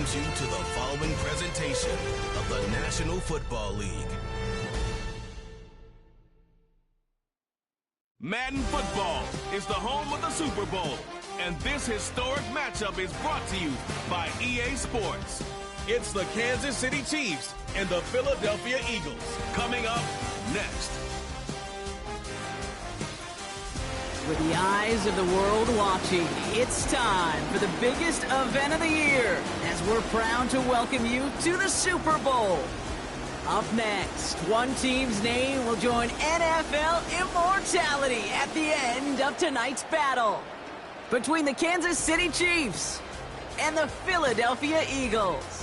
welcomes you to the following presentation of the National Football League. Madden Football is the home of the Super Bowl, and this historic matchup is brought to you by EA Sports. It's the Kansas City Chiefs and the Philadelphia Eagles coming up next. With the eyes of the world watching, it's time for the biggest event of the year, as we're proud to welcome you to the Super Bowl. Up next, one team's name will join NFL immortality at the end of tonight's battle between the Kansas City Chiefs and the Philadelphia Eagles.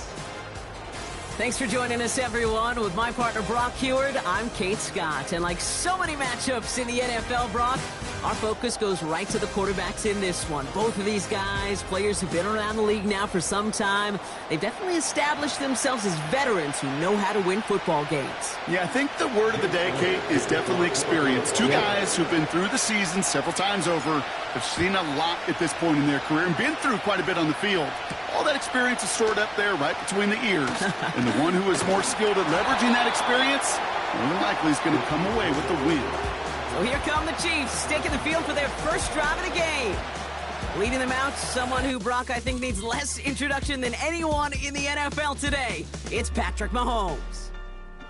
Thanks for joining us, everyone. With my partner, Brock Heward, I'm Kate Scott. And like so many matchups in the NFL, Brock, our focus goes right to the quarterbacks in this one. Both of these guys, players who've been around the league now for some time, they've definitely established themselves as veterans who know how to win football games. Yeah, I think the word of the day, Kate, is definitely experience. Two guys who've been through the season several times over, have seen a lot at this point in their career, and been through quite a bit on the field. All that experience is stored up there right between the ears. And the one who is more skilled at leveraging that experience, more than likely is going to come away with the win. So here come the Chiefs, taking the field for their first drive of the game. Leading them out, someone who, Brock, I think needs less introduction than anyone in the NFL today. It's Patrick Mahomes.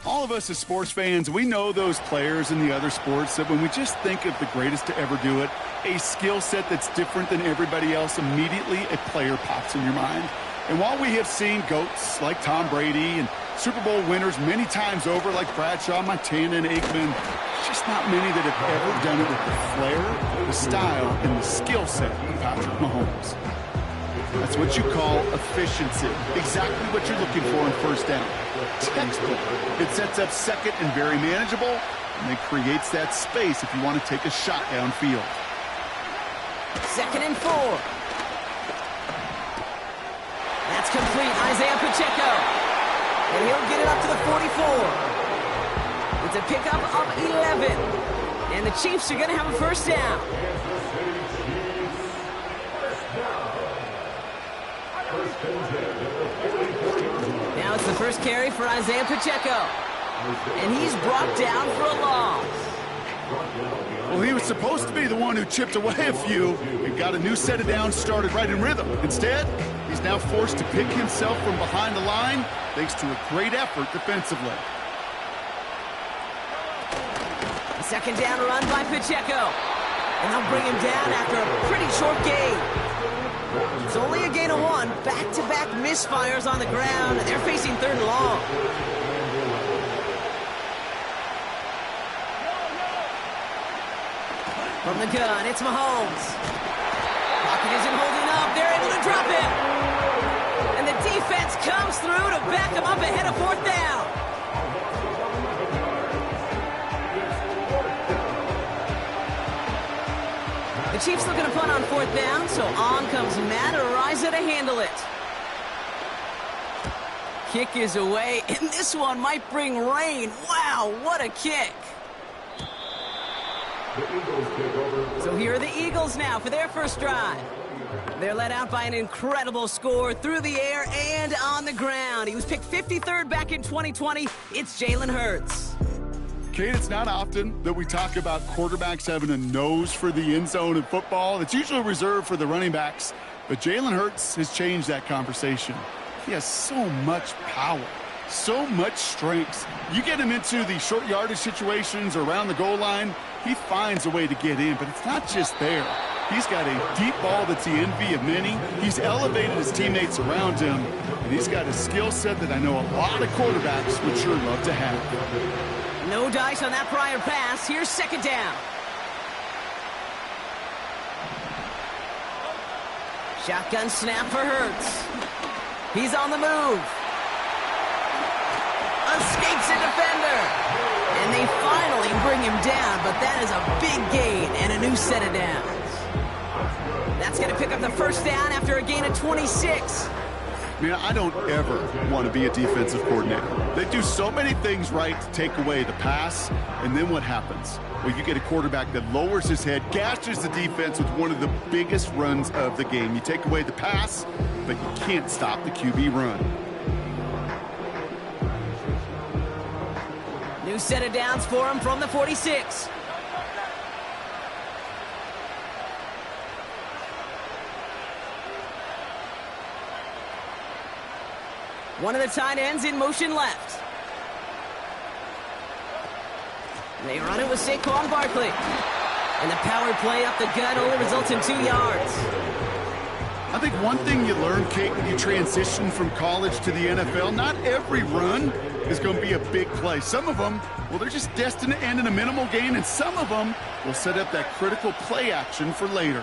All of us as sports fans, we know those players in the other sports that when we just think of the greatest to ever do it, a skill set that's different than everybody else, immediately a player pops in your mind. And while we have seen GOATs like Tom Brady and Super Bowl winners many times over like Bradshaw, Montana, and Aikman, there's just not many that have ever done it with the flair, the style, and the skill set of Patrick Mahomes. That's what you call efficiency. Exactly what you're looking for in first down. Textbook. It sets up second and very manageable, and it creates that space if you want to take a shot downfield. 2nd and 4. That's complete. Isaiah Pacheco. And he'll get it up to the 44. It's a pickup of 11. And the Chiefs are going to have a first down. Now it's the first carry for Isaiah Pacheco. And he's brought down for a loss. Well, he was supposed to be the one who chipped away a few and got a new set of downs started right in rhythm. Instead, he's now forced to pick himself from behind the line thanks to a great effort defensively. A second down run by Pacheco. And they'll bring him down after a pretty short gain. It's only a gain of 1. Back-to-back misfires on the ground, and they're facing 3rd and long. From the gun, it's Mahomes. Pocket isn't holding up. They're able to drop him. And the defense comes through to back him up ahead of 4th down. The Chiefs looking to punt on 4th down, so on comes Matt Araiza to handle it. Kick is away, and this one might bring rain. Wow, what a kick. So here are the Eagles now for their first drive. They're led out by an incredible score through the air and on the ground. He was picked 53rd back in 2020. It's Jalen Hurts. Kate, it's not often that we talk about quarterbacks having a nose for the end zone in football. It's usually reserved for the running backs. But Jalen Hurts has changed that conversation. He has so much power, so much strength. You get him into the short yardage situations or around the goal line, he finds a way to get in. But it's not just there. He's got a deep ball that's the envy of many. He's elevated his teammates around him. And he's got a skill set that I know a lot of quarterbacks would sure love to have. No dice on that prior pass. Here's 2nd down. Shotgun snap for Hurts. He's on the move. Escapes a defender. And they finally bring him down, but that is a big gain and a new set of downs. That's going to pick up the first down after a gain of 26. Man, I don't ever want to be a defensive coordinator. They do so many things right to take away the pass, and then what happens? Well, you get a quarterback that lowers his head, gashes the defense with one of the biggest runs of the game. You take away the pass, but you can't stop the QB run. New set of downs for him from the 46. One of the tight ends in motion left. They run it with Saquon Barkley. And the power play up the gut only results in 2 yards. I think one thing you learn, Kate, when you transition from college to the NFL, not every run is going to be a big play. Some of them, well, they're just destined to end in a minimal gain, and some of them will set up that critical play action for later.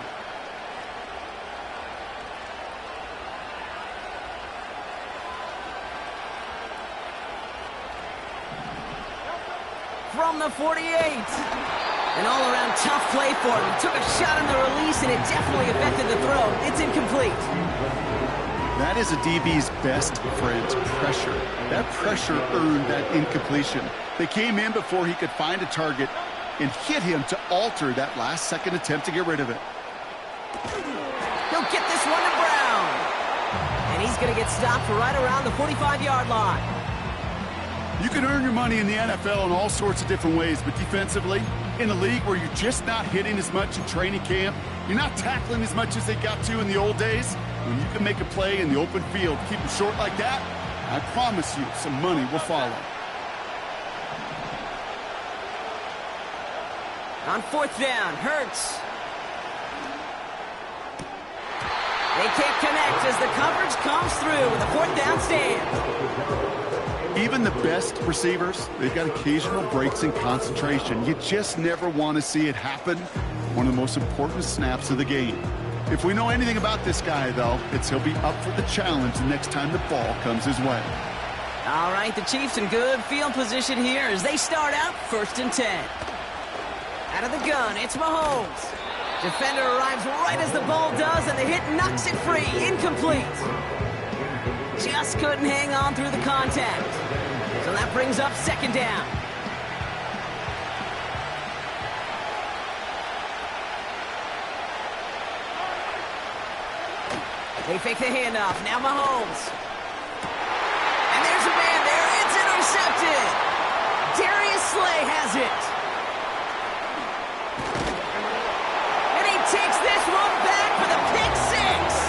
From the 48. An all-around tough play for him. He took a shot on the release, and it definitely affected the throw. It's incomplete. That is a DB's best friend, pressure. That pressure earned that incompletion. They came in before he could find a target and hit him to alter that last-second attempt to get rid of it. He'll get this one to Brown. And he's going to get stopped right around the 45-yard line. You can earn your money in the NFL in all sorts of different ways, but defensively, in a league where you're just not hitting as much in training camp, you're not tackling as much as they got to in the old days, when you can make a play in the open field, keep them short like that, I promise you some money will follow. On 4th down, Hurts. They can't connect as the coverage comes through with a 4th down stand. Even the best receivers, they've got occasional breaks in concentration. You just never want to see it happen. One of the most important snaps of the game. If we know anything about this guy, though, it's he'll be up for the challenge the next time the ball comes his way. All right, the Chiefs in good field position here as they start out 1st and 10. Out of the gun, it's Mahomes. Defender arrives right as the ball does, and the hit knocks it free. Incomplete. Just couldn't hang on through the contact. So that brings up 2nd down. They fake the handoff. Now Mahomes. And there's a man there. It's intercepted. Darius Slay has it. And he takes this one back for the pick 6.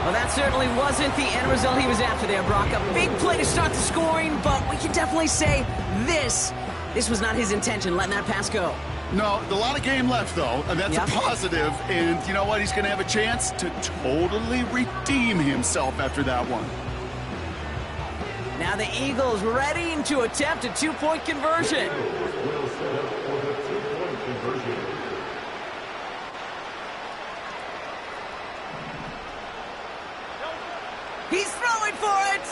Well, that certainly wasn't the end result he was after there, Brock. A big play to start the scoring, but we can definitely say this was not his intention, letting that pass go. No, a lot of game left, though, and that's a positive. And you know what? He's going to have a chance to totally redeem himself after that one. Now the Eagles ready to attempt a 2-point conversion. He's throwing for it.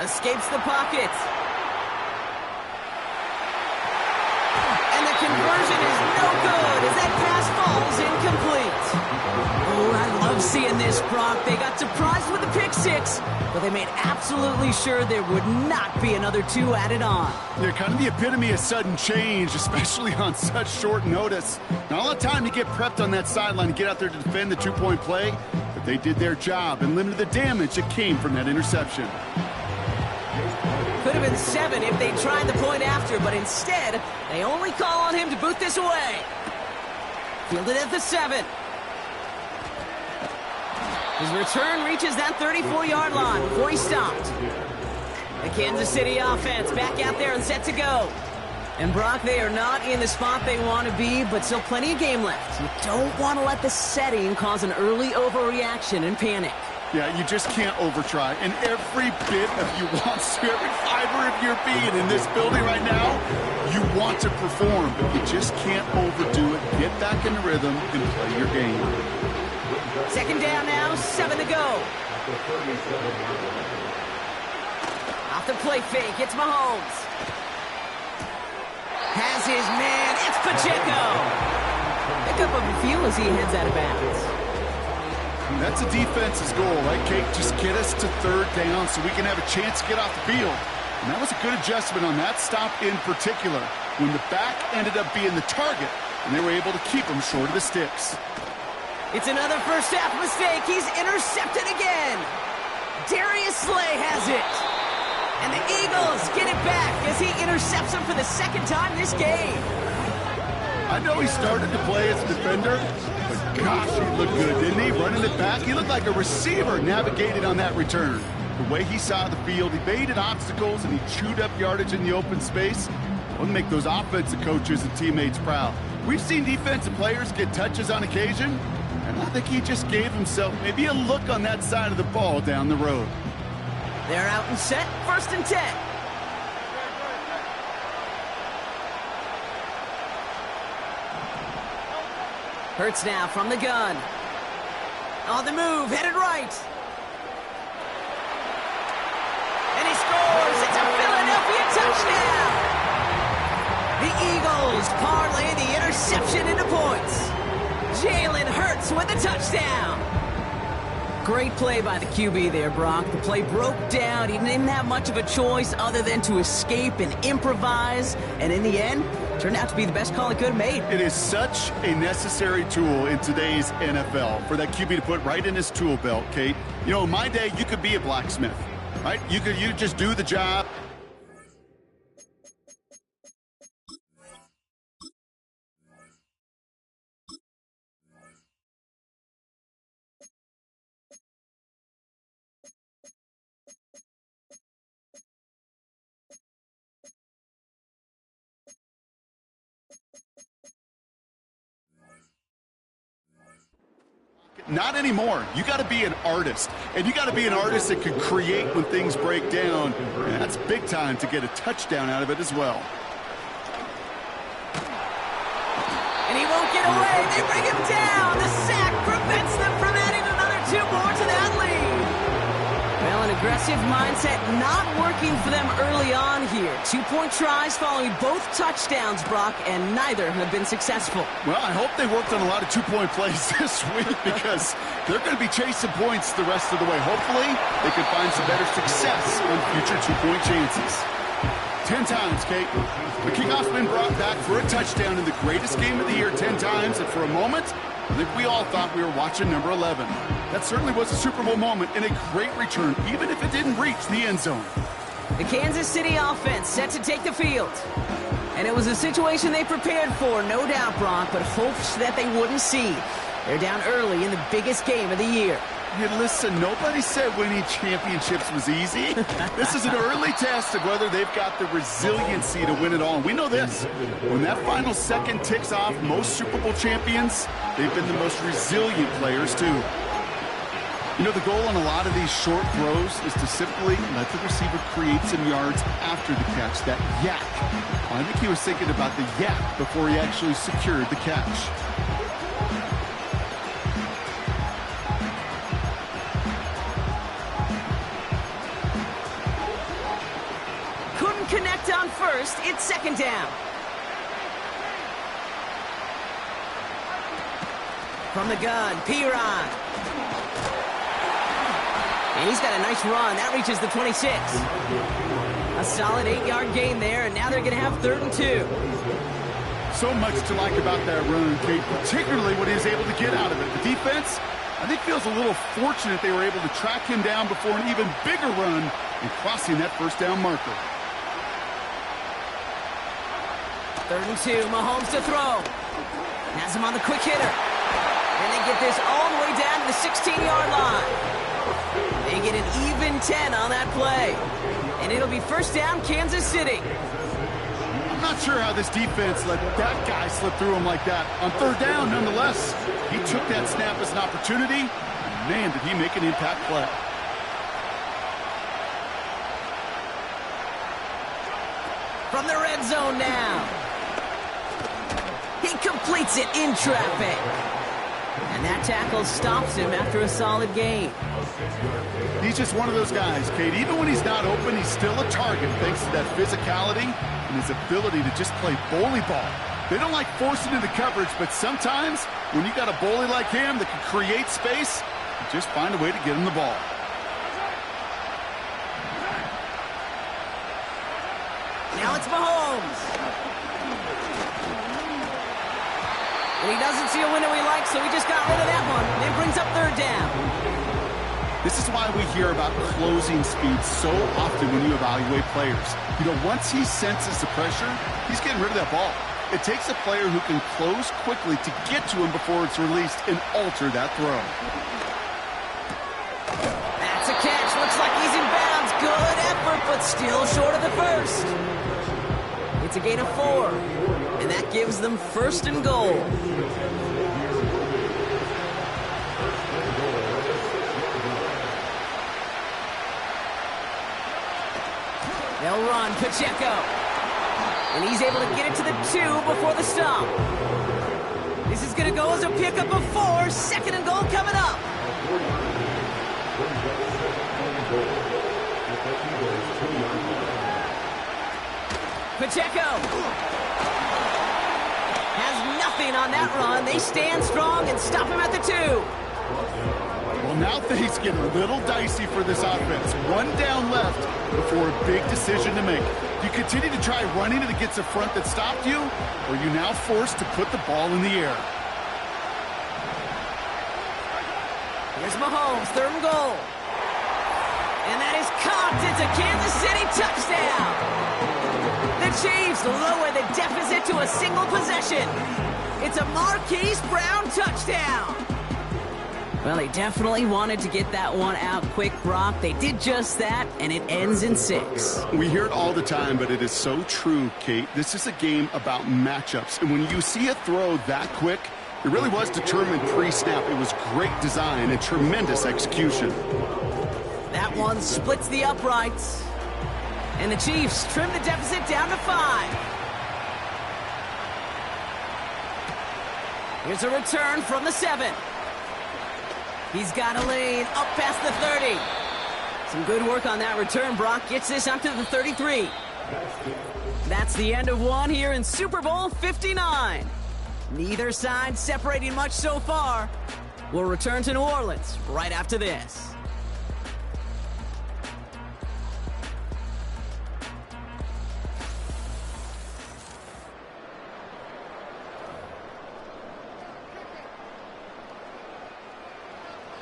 Escapes the pocket. And the conversion is no good as that pass falls incomplete. Oh, I love seeing this, Brock. They got surprised with the pick 6, but they made absolutely sure there would not be another 2 added on. They're kind of the epitome of sudden change, especially on such short notice. Not a lot of time to get prepped on that sideline and get out there to defend the 2-point play, but they did their job and limited the damage that came from that interception. Could have been 7 if they tried the point after, but instead, they only call on him to boot this away. Fielded at the 7. His return reaches that 34-yard line before he stopped. The Kansas City offense back out there and set to go. And Brock, they are not in the spot they want to be, but still plenty of game left. You don't want to let the setting cause an early overreaction and panic. Yeah, you just can't overtry. And every bit of you wants to, every fiber of your being in this building right now, you want to perform, but you just can't overdo it. Get back in the rhythm and play your game. 2nd down now, 7 to go. Off the play fake, it's Mahomes. Has his man, it's Pacheco. Pick up a few as he heads out of bounds. That's a defense's goal, right, Kate? Just get us to third down so we can have a chance to get off the field. And that was a good adjustment on that stop in particular, when the back ended up being the target, and they were able to keep him short of the sticks. It's another first half mistake. He's intercepted again. Darius Slay has it. And the Eagles get it back as he intercepts him for the second time this game. I know he started to play as a defender, but gosh, he looked good, didn't he? Running it back, he looked like a receiver navigated on that return. The way he saw the field, he evaded obstacles, and he chewed up yardage in the open space. Will make those offensive coaches and teammates proud. We've seen defensive players get touches on occasion, and I think he just gave himself maybe a look on that side of the ball down the road. They're out and set, 1st and 10. Hurts now from the gun. On the move, headed right. And he scores! It's a Philadelphia touchdown! The Eagles parlay the interception into points. Jalen Hurts with a touchdown. Great play by the QB there, Brock. The play broke down. He didn't have much of a choice other than to escape and improvise. And in the end, turned out to be the best call he could have made. It is such a necessary tool in today's NFL for that QB to put right in his tool belt, Kate. You know, in my day, you could be a blacksmith, right? You could just do the job. Not anymore. You got to be an artist, and you got to be an artist that can create when things break down, and that's big time to get a touchdown out of it as well. And he won't get away. They bring him down. The sack prevents them from adding another 2 more to that lead. Well, an aggressive mindset not working for them early on here. 2-point tries following both touchdowns, Brock, and neither have been successful. Well, I hope they worked on a lot of 2-point plays this week because they're going to be chasing points the rest of the way. Hopefully, they can find some better success on future 2-point chances. 10 times, Kate. The kickoff's been brought back for a touchdown in the greatest game of the year 10 times, and for a moment, I think we all thought we were watching number 11. That certainly was a Super Bowl moment and a great return, even if it didn't reach the end zone. The Kansas City offense set to take the field. And it was a situation they prepared for, no doubt, Brock, but hopes that they wouldn't see. They're down early in the biggest game of the year. Hey, listen, nobody said winning championships was easy. This is an early test of whether they've got the resiliency to win it all. And we know this. When that final second ticks off, most Super Bowl champions, they've been the most resilient players, too. You know, the goal on a lot of these short throws is to simply let the receiver create some yards after the catch, that yak. I think he was thinking about the yak before he actually secured the catch. Couldn't connect on first. It's 2nd down. From the gun, Piron. And he's got a nice run. That reaches the 26. A solid 8-yard gain there, and now they're going to have 3rd and 2. So much to like about that run, Kate, particularly what he was able to get out of it. The defense, I think, feels a little fortunate they were able to track him down before an even bigger run and crossing that 1st down marker. 3rd and 2, Mahomes to throw. Has him on the quick hitter. And they get this all the way down to the 16-yard line. They get an even 10 on that play. And it'll be 1st down, Kansas City. I'm not sure how this defense let that guy slip through him like that. On 3rd down, nonetheless, he took that snap as an opportunity. Man, did he make an impact play. From the red zone now. He completes it in traffic. And that tackle stops him after a solid gain. He's just one of those guys, Kate. Even when he's not open, he's still a target thanks to that physicality and his ability to just play bully ball. They don't like forcing into coverage, but sometimes when you got a bully like him that can create space, Just find a way to get him the ball. Now it's Mahomes. And he doesn't see a window he likes, so he just got rid of that one. And brings up third down. This is why we hear about closing speed so often when you evaluate players. You know, once he senses the pressure, he's getting rid of that ball. It takes a player who can close quickly to get to him before it's released and alter that throw. That's a catch. Looks like he's in bounds. Good effort, but still short of the first. It's a gain of 4, and that gives them first and goal. They'll run Pacheco. And he's able to get it to the 2 before the stop. This is going to go as a pickup of 4. Second and goal coming up. Pacheco has nothing on that run. They stand strong and stop him at the 2. Well, now things get a little dicey for this offense. One down left before a big decision to make. Do you continue to try running it against a front that stopped you, or are you now forced to put the ball in the air? Here's Mahomes, third and goal. And that is caught. It's a Kansas City touchdown. The Chiefs lower the deficit to a single possession. It's a Marquise Brown touchdown. Well, they definitely wanted to get that one out quick, Brock. They did just that, and it ends in 6. We hear it all the time, but it is so true, Kate. This is a game about matchups, and when you see a throw that quick, it really was determined pre-snap. It was great design and tremendous execution. That one splits the uprights, and the Chiefs trim the deficit down to 5. Here's a return from the 7. He's got a lane up past the 30. Some good work on that return. Brock gets this up to the 33. That's the end of one here in Super Bowl 59. Neither side separating much so far. We'll return to New Orleans right after this.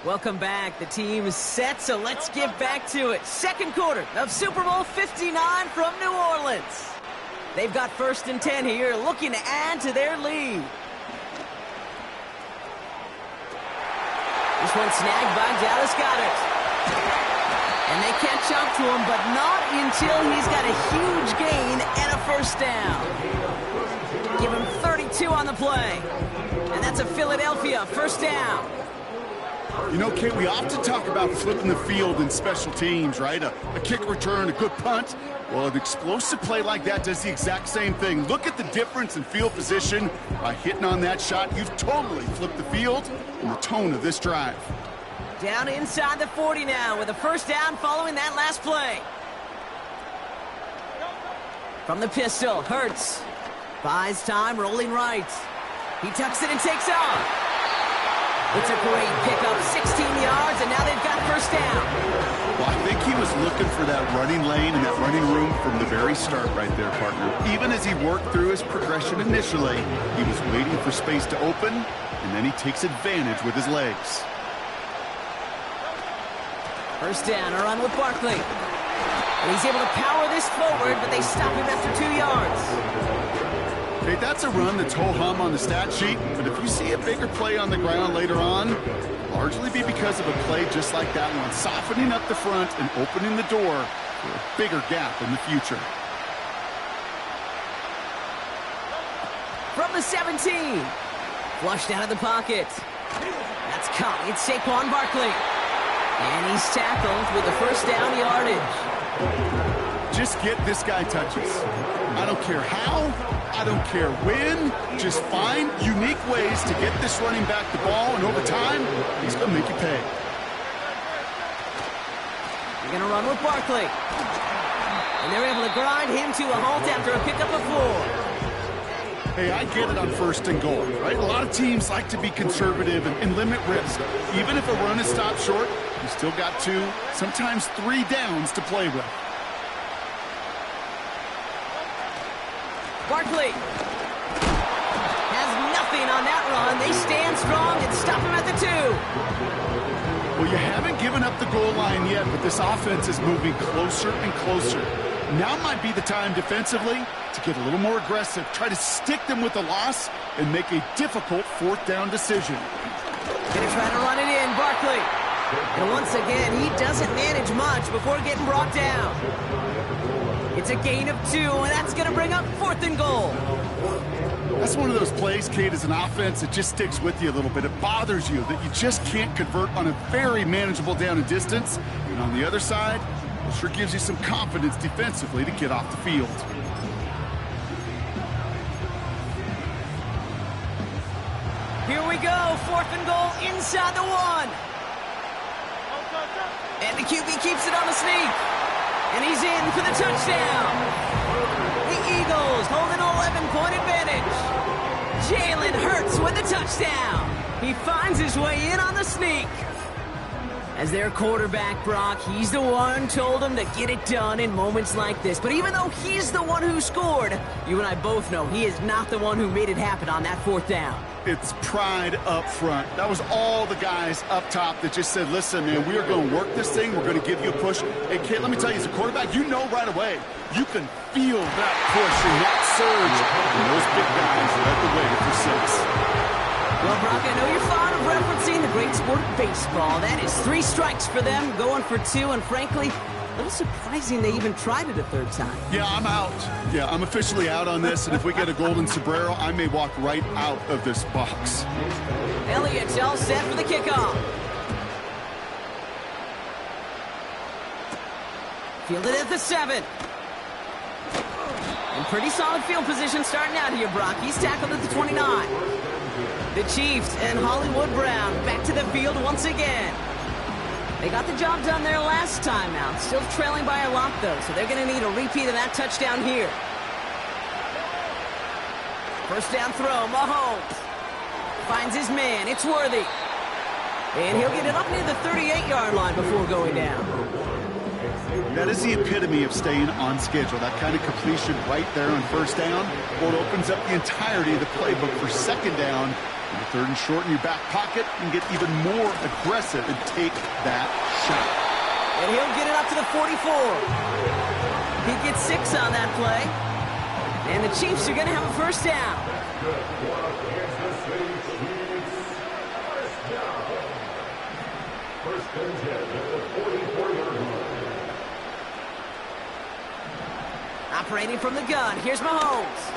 Welcome back. The team is set, so let's get back to it. Second quarter of Super Bowl 59 from New Orleans. They've got first and 10 here, looking to add to their lead. This one snagged by Dallas Goedert. And they catch up to him, but not until he's got a huge gain and a first down. Give him 32 on the play. And that's a Philadelphia first down. You know, Kate, we often talk about flipping the field in special teams, right? A kick return, a good punt. Well, an explosive play like that does the exact same thing. Look at the difference in field position. By hitting on that shot, you've totally flipped the field and the tone of this drive. Down inside the 40 now with a first down following that last play. From the pistol, Hurts buys time, rolling right. He tucks it and takes off. It's a great pickup, 16 yards, and now they've got first down. Well, I think he was looking for that running lane and that running room from the very start right there, partner. Even as he worked through his progression initially, he was waiting for space to open, and then he takes advantage with his legs. First down, a run with Barkley. And he's able to power this forward, but they stop him after 2 yards. Okay, that's a run that's ho-hum on the stat sheet, but if you see a bigger play on the ground later on, largely be because of a play just like that one, softening up the front and opening the door for a bigger gap in the future. From the 17, flushed out of the pocket. That's caught. It's Saquon Barkley. And he's tackled with the first down yardage. Just get this guy touches. I don't care how, I don't care when, just find unique ways to get this running back the ball, and over time, he's going to make you pay. They're going to run with Barkley. And they're able to grind him to a halt after a pickup of 4. Hey, I get it on 1st and goal, right? A lot of teams like to be conservative and limit risk. Even if a run is stopped short, you still got 2, sometimes 3 downs to play with. Barkley has nothing on that run. They stand strong and stop him at the 2. Well, you haven't given up the goal line yet, but this offense is moving closer and closer. Now might be the time defensively to get a little more aggressive, try to stick them with the loss, and make a difficult 4th down decision. Gonna try to run it in, Barkley. And once again, he doesn't manage much before getting brought down. It's a gain of 2, and that's gonna bring up 4th and goal. That's one of those plays, Kate, as an offense, it just sticks with you a little bit. It bothers you that you just can't convert on a very manageable down and distance. And on the other side, it sure gives you some confidence defensively to get off the field. Here we go, 4th and goal inside the 1. And the QB keeps it on the sneak. And he's in for the touchdown. The Eagles hold an 11-point advantage. Jalen Hurts with the touchdown. He finds his way in on the sneak. As their quarterback, Brock, he's the one told him to get it done in moments like this. But even though he's the one who scored, you and I both know he is not the one who made it happen on that 4th down. It's pride up front. That was all the guys up top that just said, listen, man, we are going to work this thing. We're going to give you a push. Hey, Kate, let me tell you, as a quarterback, you know right away. You can feel that push and that surge. And those big guys led the way for 6. Well, Brock, I know you're fond of referencing the great sport of baseball. That is 3 strikes for them, going for 2, and frankly, a little surprising they even tried it a 3rd time. Yeah, I'm out. Yeah, I'm officially out on this, and if we get a golden sombrero, I may walk right out of this box. Elliott's all set for the kickoff. Fielded at the 7. And pretty solid field position starting out here, Brock. He's tackled at the 29. The Chiefs and Hollywood Brown back to the field once again. They got the job done there last time out. Still trailing by a lot, though, so they're going to need a repeat of that touchdown here. 1st down throw, Mahomes. Finds his man, it's Worthy. And he'll get it up near the 38-yard line before going down. That is the epitome of staying on schedule. That kind of completion right there on 1st down. Well, it opens up the entirety of the playbook for 2nd down. And the 3rd and short in your back pocket and get even more aggressive and take that shot. And he'll get it up to the 44. He gets 6 on that play. And the Chiefs are going to have a 1st down. Operating from the gun, here's Mahomes.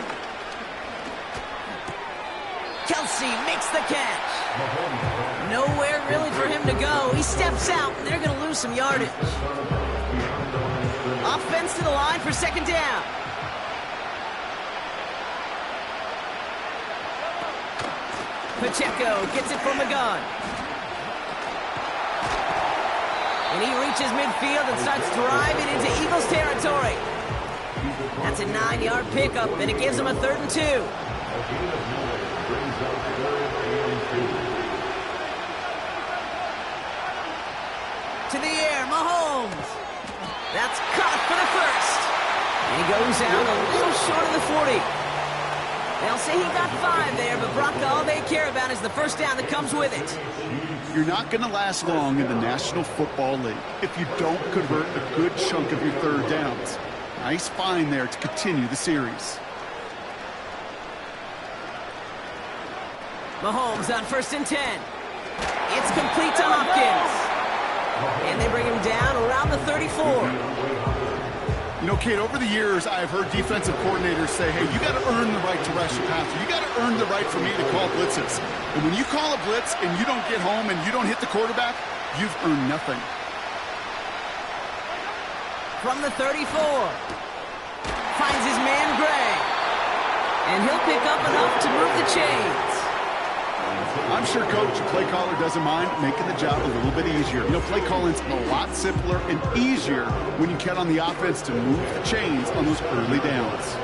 Kelsey makes the catch. Nowhere really for him to go. He steps out, and they're going to lose some yardage. Offense to the line for 2nd down. Pacheco gets it from the gun. And he reaches midfield and starts driving into Eagles territory. That's a 9-yard pickup, and it gives him a 3rd and 2. To the air, Mahomes. That's caught for the 1st. And he goes out a little short of the 40. They'll say he got 5 there, but Brock, all they care about is the 1st down that comes with it. You're not going to last long in the National Football League if you don't convert a good chunk of your 3rd downs. Nice find there to continue the series. Mahomes on 1st and 10. It's complete to Hopkins. And they bring him down around the 34. You know, Kate, over the years, I've heard defensive coordinators say, hey, you got to earn the right to rush your passer. You got to earn the right for me to call blitzes. And when you call a blitz and you don't get home and you don't hit the quarterback, you've earned nothing. From the 34. Finds his man, Gray. And he'll pick up enough to move the chains. I'm sure coach, play caller doesn't mind making the job a little bit easier. You know, play calling's a lot simpler and easier when you count on the offense to move the chains on those early downs.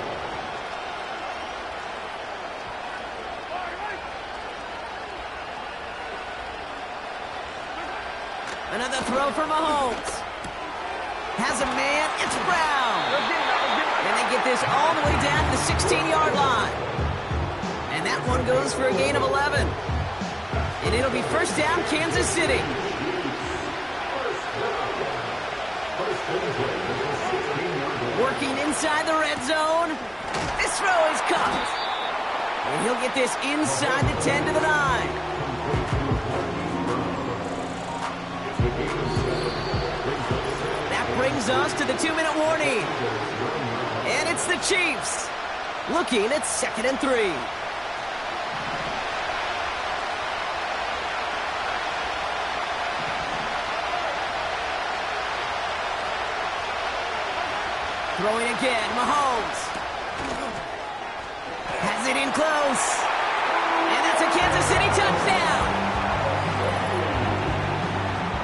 throw for Mahomes. Has a man, it's Brown. And they get this all the way down to the 16-yard line. And that one goes for a gain of 11. And it'll be first down, Kansas City. Working inside the red zone. This throw is caught. And he'll get this inside the 10 to the 9. Brings us to the 2-minute warning. And it's the Chiefs looking at 2nd and 3. Throwing again, Mahomes. Has it in close. And that's a Kansas City touchdown.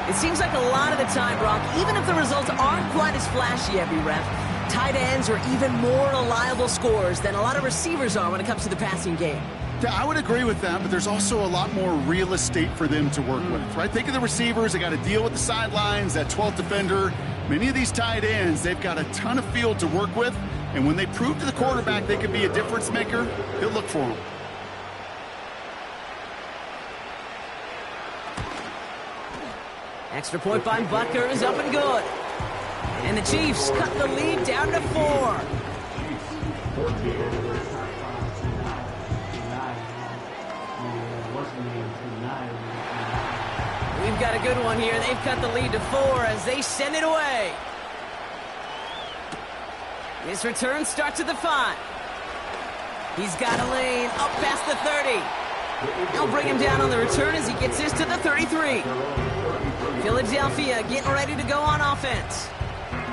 It seems like a lot of the time, Brock, even if the results aren't quite as flashy every rep, tight ends are even more reliable scorers than a lot of receivers are when it comes to the passing game. Yeah, I would agree with that, but there's also a lot more real estate for them to work with, right? Think of the receivers. They got to deal with the sidelines, that 12th defender. Many of these tight ends, they've got a ton of field to work with, and when they prove to the quarterback they can be a difference maker, he'll look for them. Extra point by Butker is up and good. And the Chiefs cut the lead down to 4. We've got a good one here. They've cut the lead to 4 as they send it away. This return starts at the 5. He's got a lane up past the 30. They'll bring him down on the return as he gets this to the 33. Philadelphia getting ready to go on offense.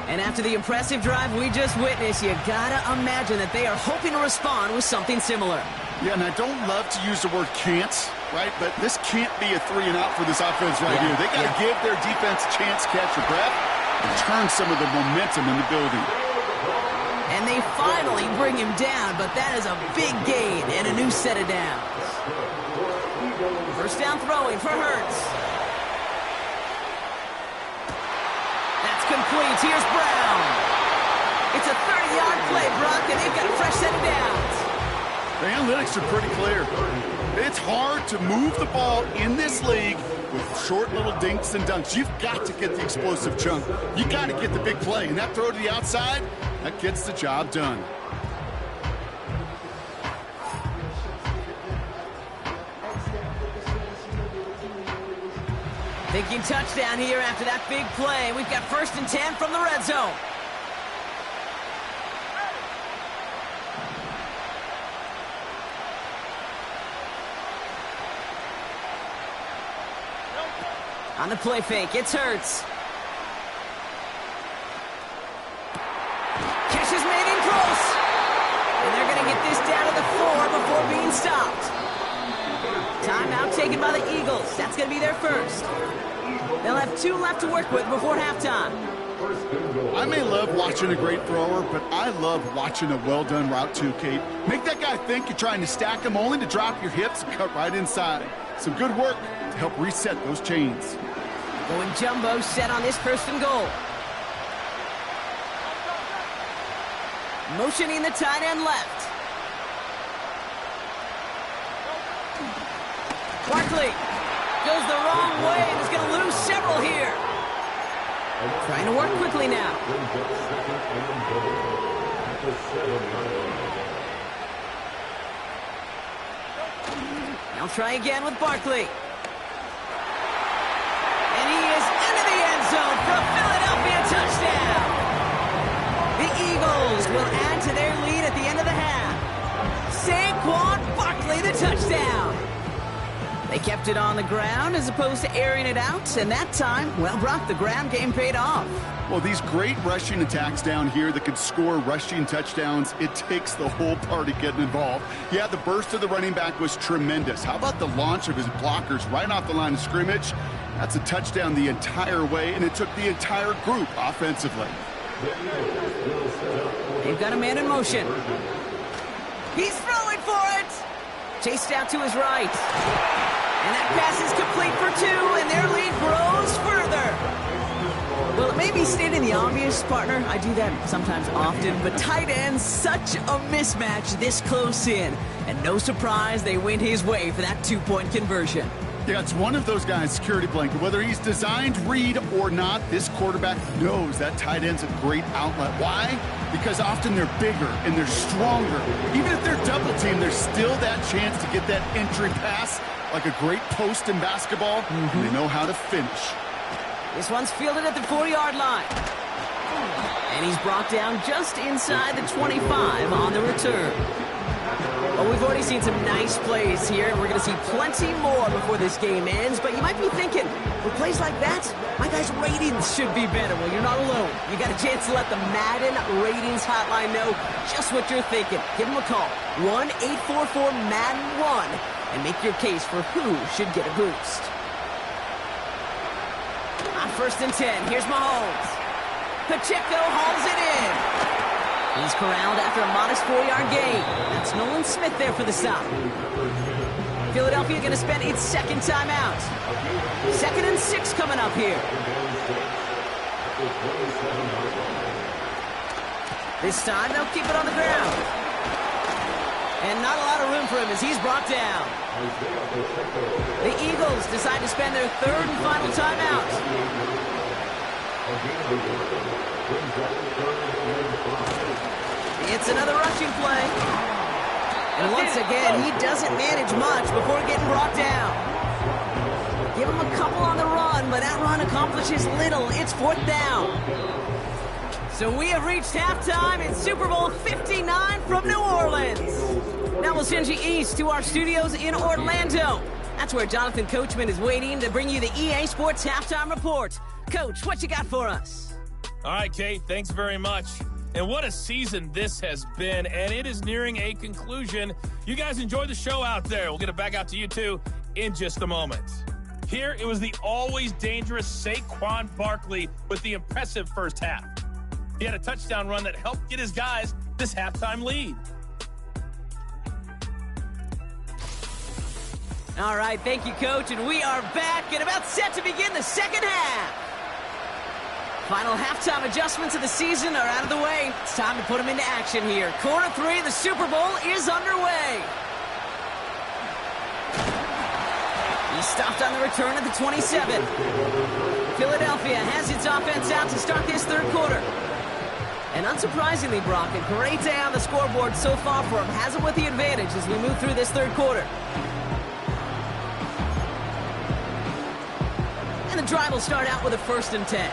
And after the impressive drive we just witnessed, you gotta imagine that they are hoping to respond with something similar. Yeah, and I don't love to use the word can't, right? But this can't be a 3 and out for this offense right here. They got to give their defense a chance to catch their breath and turn some of the momentum in the building. And they finally bring him down, but that is a big gain and a new set of downs. First down throwing for Hurts. That's complete. Here's Brown. It's a 30-yard play, Brock, and they've got a fresh set of downs. The analytics are pretty clear. It's hard to move the ball in this league with short little dinks and dunks. You've got to get the explosive chunk. You got to get the big play. And that throw to the outside, that gets the job done. Thinking touchdown here after that big play. We've got 1st and 10 from the red zone. On the play fake, it's Hurts. Catch is made in close. And they're going to get this down to the 4 before being stopped. Timeout taken by the Eagles. That's going to be their first. They'll have 2 left to work with before halftime. I may love watching a great thrower, but I love watching a well-done route too, Kate. Make that guy think you're trying to stack him only to drop your hips and cut right inside. Some good work to help reset those chains. Going jumbo set on this 1st and goal. Motioning the tight end left. Barkley goes the wrong way and is going to lose several here. Trying to work quickly now. Now try again with Barkley. And he is into the end zone for a Philadelphia touchdown. The Eagles will add to their lead at the end of the half. Saquon Barkley, the touchdown. They kept it on the ground as opposed to airing it out, and that time, well, Brock, the ground game paid off. Well, these great rushing attacks down here that could score rushing touchdowns, it takes the whole party getting involved. Yeah, the burst of the running back was tremendous. How about the launch of his blockers right off the line of scrimmage? That's a touchdown the entire way, and it took the entire group offensively. They've got a man in motion. He's throwing for it. Chased out to his right. And that pass is complete for 2, and their lead grows further. Well, it may be stating the obvious, partner. I do that sometimes often, but tight ends, such a mismatch this close in. And no surprise, they went his way for that two-point conversion. Yeah, it's one of those guys, security blanket. Whether he's designed read or not, this quarterback knows that tight end's a great outlet. Why? Because often they're bigger and they're stronger. Even if they're double-teamed, there's still that chance to get that entry pass like a great post in basketball, and they know how to finish. This one's fielded at the 4-yard line. And he's brought down just inside the 25 on the return. Well, we've already seen some nice plays here, and we're going to see plenty more before this game ends. But you might be thinking, with plays like that, my guys' ratings should be better. Well, you're not alone. You got a chance to let the Madden ratings hotline know just what you're thinking. Give them a call, 1-844-MADDEN-1, and make your case for who should get a boost. On 1st and 10, here's Mahomes. Pacheco hauls it in. He's corralled after a modest 4-yard gain. That's Nolan Smith there for the stop. Philadelphia going to spend its second timeout. 2nd and 6 coming up here. This time they'll keep it on the ground. And not a lot of room for him as he's brought down. The Eagles decide to spend their 3rd and final timeout. It's another rushing play. And once again, he doesn't manage much before getting brought down. Give him a couple on the run, but that run accomplishes little. It's 4th down. So we have reached halftime in Super Bowl 59 from New Orleans. Now we'll send you east to our studios in Orlando. That's where Jonathan Coachman is waiting to bring you the EA Sports Halftime Report. Coach, what you got for us? All right, Kate, thanks very much. And what a season this has been, and it is nearing a conclusion. You guys enjoy the show out there. We'll get it back out to you, too, in just a moment. Here, it was the always dangerous Saquon Barkley with the impressive first half. He had a touchdown run that helped get his guys this halftime lead. All right, thank you, Coach, and we are back and about set to begin the second half. Final halftime adjustments of the season are out of the way. It's time to put them into action here. Quarter 3 of the Super Bowl is underway. He's stopped on the return at the 27. Philadelphia has its offense out to start this 3rd quarter. And unsurprisingly, Brock, a great day on the scoreboard so far for him. Has him with the advantage as we move through this 3rd quarter. And the drive will start out with a 1st and 10.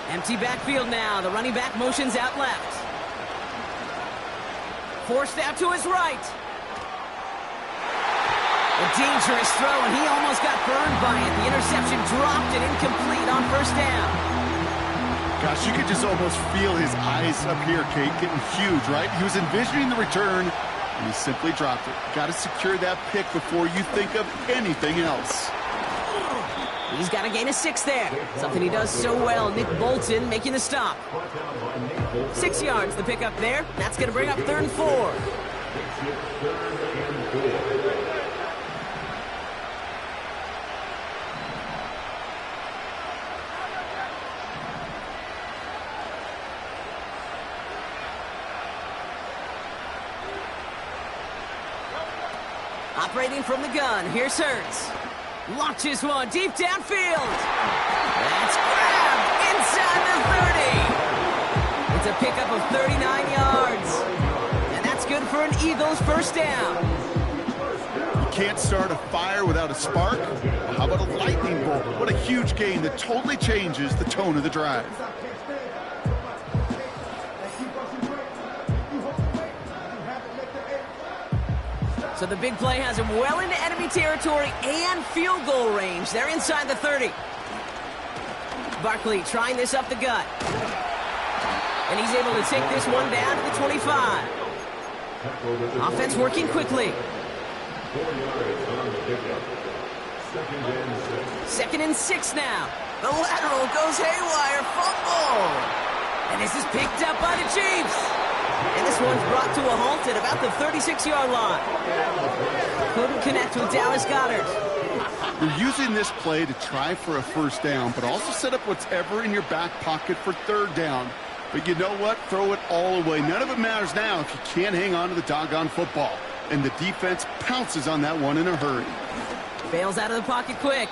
Empty backfield now. The running back motions out left. Forced out to his right. A dangerous throw, and he almost got burned by it. The interception dropped and incomplete on 1st down. Gosh, you could just almost feel his eyes up here, Kate, getting huge, right? He was envisioning the return, and he simply dropped it. Got to secure that pick before you think of anything else. He's got to gain a 6 there. Something he does so well. Nick Bolton making the stop. 6 yards, the pickup there. That's going to bring up 3rd and 4. Operating from the gun, here's Hurts. Launches one deep downfield. That's grabbed inside the 30. It's a pickup of 39 yards. And that's good for an Eagles 1st down. You can't start a fire without a spark. Well, how about a lightning bolt? What a huge gain that totally changes the tone of the drive. So the big play has him well into enemy territory and field goal range. They're inside the 30. Barkley trying this up the gut. And he's able to take this one down to the 25. Offense working quickly. 2nd and 6 now. The lateral goes haywire. Fumble. And this is picked up by the Chiefs. And this one's brought to a halt at about the 36-yard line. Couldn't connect with Dallas Goedert. You're using this play to try for a first down, but also set up whatever in your back pocket for third down. But you know what? Throw it all away. None of it matters now if you can't hang on to the doggone football. And the defense pounces on that one in a hurry. Bails out of the pocket quick.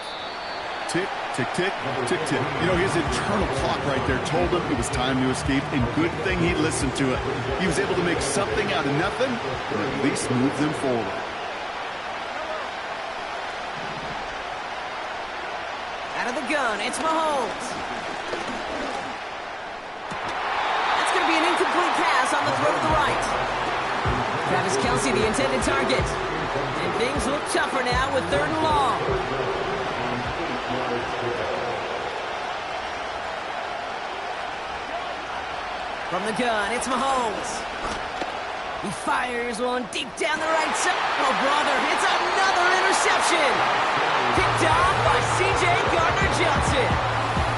Tick, tick, tick, tick, tick. You know, his internal clock right there told him it was time to escape, and good thing he listened to it. He was able to make something out of nothing, or at least move them forward. Out of the gun, it's Mahomes. That's going to be an incomplete pass on the throw to the right. Travis Kelce, the intended target. And things look tougher now with 3rd and long. From the gun, it's Mahomes. He fires one deep down the right side. Oh, brother, it's another interception. Picked off by C.J. Gardner-Johnson.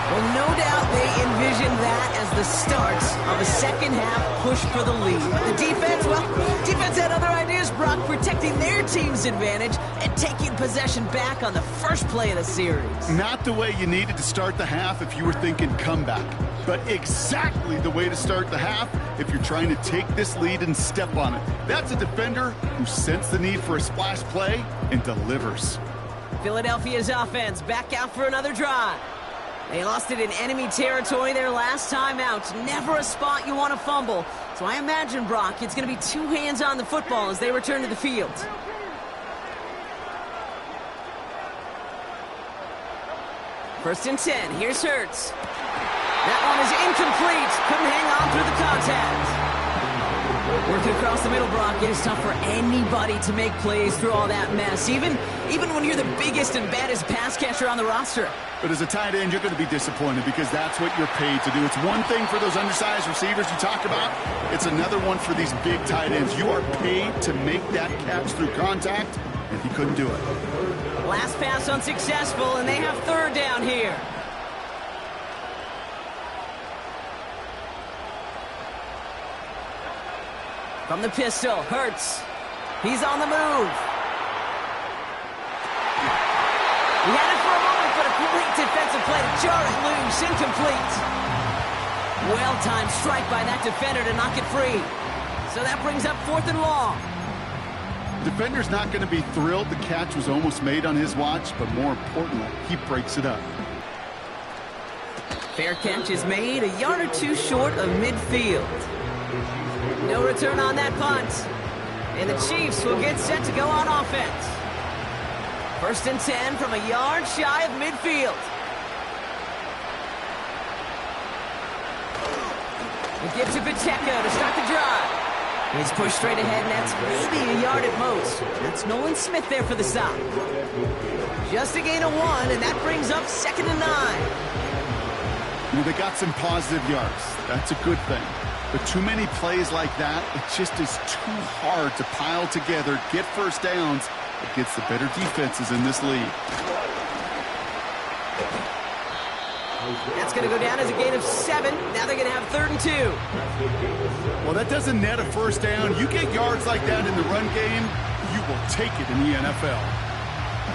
Well, no doubt they envisioned that as the start of a second-half push for the lead. But the defense had other ideas, Brock, protecting their team's advantage and taking possession back on the first play of the series. Not the way you needed to start the half if you were thinking comeback, but exactly the way to start the half if you're trying to take this lead and step on it. That's a defender who sensed the need for a splash play and delivers. Philadelphia's offense back out for another drive. They lost it in enemy territory their last time out. Never a spot you want to fumble. So I imagine, Brock, it's going to be 2 hands on the football as they return to the field. First and 10. Here's Hurts. That one is incomplete. Couldn't hang on through the contact. Working across the middle, Brock, it is tough for anybody to make plays through all that mess, even when you're the biggest and baddest pass catcher on the roster. But as a tight end, you're going to be disappointed because that's what you're paid to do. It's one thing for those undersized receivers you talk about. It's another one for these big tight ends. You are paid to make that catch through contact, and he couldn't do it. Last pass unsuccessful, and they have 3rd down here. From the pistol, Hurts. He's on the move. He had it for a moment, but a complete defensive play to jar it loose. Incomplete. Well-timed strike by that defender to knock it free. So that brings up 4th and long. Defender's not going to be thrilled the catch was almost made on his watch, but more importantly, he breaks it up. Fair catch is made, a yard or 2 short of midfield. No return on that punt. And the Chiefs will get set to go on offense. First and 10 from a yard shy of midfield. We give to Pacheco to start the drive. He's pushed straight ahead, and that's maybe a yard at most. That's Nolan Smith there for the stop. Just a gain of 1, and that brings up 2nd and 9. You know, they got some positive yards. That's a good thing. But too many plays like that, it just is too hard to pile together, get first downs against the better defenses in this league. That's going to go down as a gain of 7. Now they're going to have 3rd and 2. Well, that doesn't net a first down. You get yards like that in the run game, you will take it in the NFL.